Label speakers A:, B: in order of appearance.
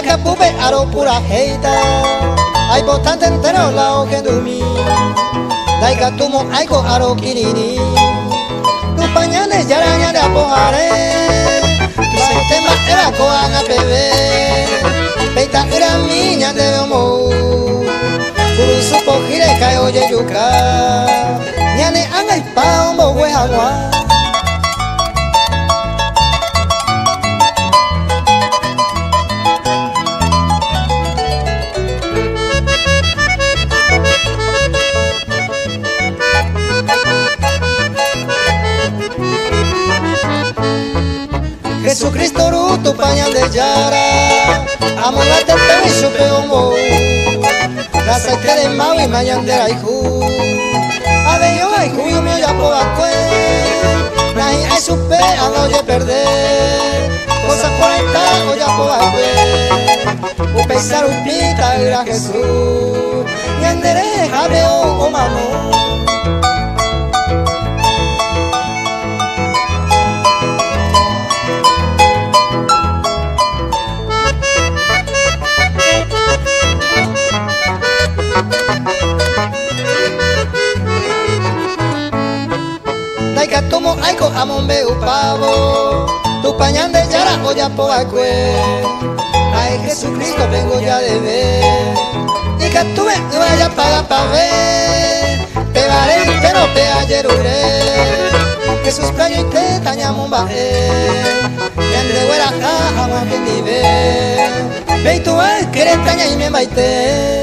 A: Acá pupe aro pura heita Ay botante entero la oje dumi Daika tumo aiko aro kiriri Tu pañales yaraña de apohare Tu sistema era coana bebé Peita era miña de homo Kuru supo gire kai oye yuka Nyane angai pa ombo we agua Jesucristo ruto pañal de yara Amo la tete y supe homo Rasa que de mau y mañan de raihu Ave yo raihu yo me ya po acue Nahi ay supe anda oye perder Cosas por esta o ya po acue Upesar upita era Jesús Yandere jabeo o mano Daika tomo aiko amombe upavo Tu pañal de yara olla po acue Ay Jesucristo vengo ya de ver Y que tú me vaya paga pa ver Te vale pero te ayerure Jesús playo y te tañamos baje Yande huera a agua que ni ve Ve y tú vas que eres taña y me baite